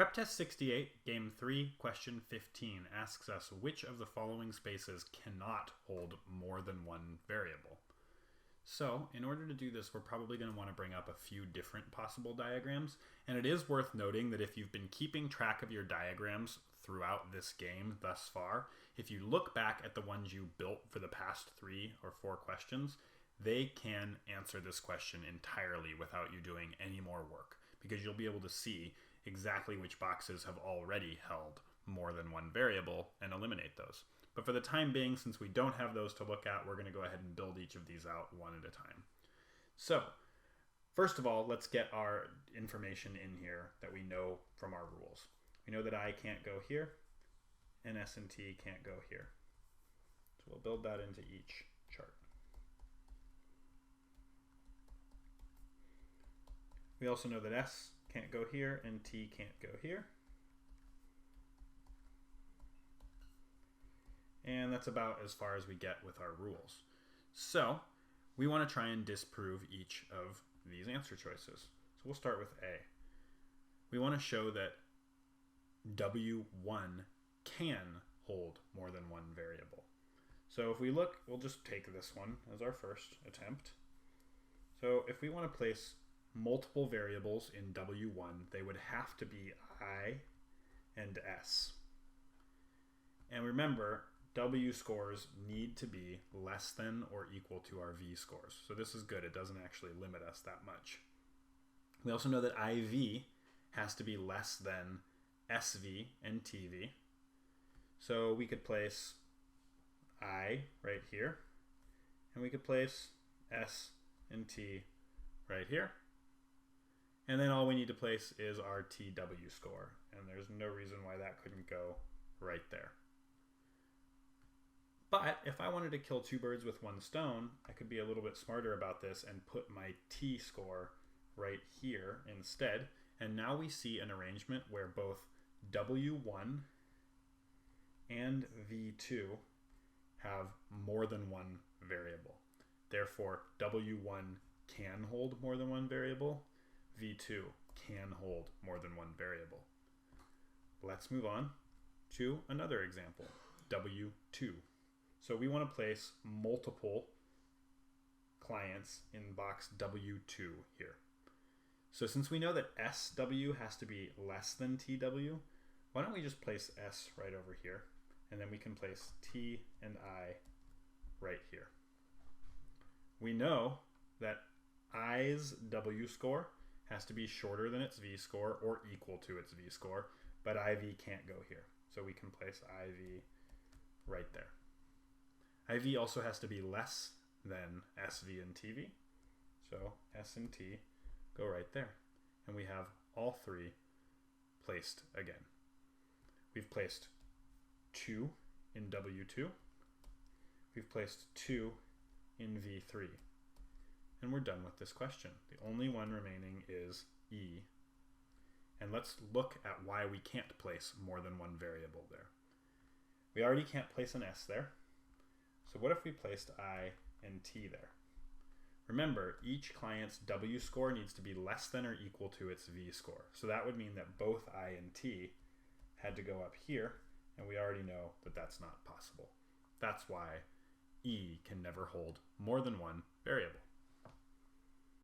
Prep Test 68, Game 3, Question 15 asks us which of the following spaces cannot hold more than one variable. So, in order to do this, we're probably going to want to bring up a few different possible diagrams, and it is worth noting that if you've been keeping track of your diagrams throughout this game thus far, if you look back at the ones you built for the past 3 or 4 questions, they can answer this question entirely without you doing any more work, because you'll be able to see exactly which boxes have already held more than one variable and eliminate those. But for the time being, since we don't have those to look at, we're going to go ahead and build each of these out one at a time. So, first of all, let's get our information in here that we know from our rules. We know that I can't go here, and S and T can't go here. So we'll build that into each chart. We also know that S can't go here and T can't go here. And that's about as far as we get with our rules. So we want to try and disprove each of these answer choices. So we'll start with A. We want to show that W1 can hold more than one variable. So if we look, we'll just take this one as our first attempt. So if we want to place multiple variables in W1, they would have to be I and S. And remember, W scores need to be less than or equal to our V scores. So this is good. It doesn't actually limit us that much. We also know that IV has to be less than SV and TV. So we could place I right here, and we could place S and T right here. And then all we need to place is our TW score. And there's no reason why that couldn't go right there. But if I wanted to kill 2 birds with 1 stone, I could be a little bit smarter about this and put my T score right here instead. And now we see an arrangement where both W1 and V2 have more than one variable. Therefore, W1 can hold more than one variable. V2 can hold more than one variable. Let's move on to another example, W2. So we want to place multiple clients in box W2 here. So since we know that SW has to be less than TW, why don't we just place S right over here, and then we can place T and I right here. We know that I's W score has to be shorter than its V score or equal to its V score, but IV can't go here. So we can place IV right there. IV also has to be less than SV and TV. So S and T go right there. And we have all 3 placed again. We've placed 2 in W2. We've placed 2 in V3. And we're done with this question. The only one remaining is E. And let's look at why we can't place more than one variable there. We already can't place an S there. So what if we placed I and T there? Remember, each client's W score needs to be less than or equal to its V score. So that would mean that both I and T had to go up here, and we already know that that's not possible. That's why E can never hold more than one variable.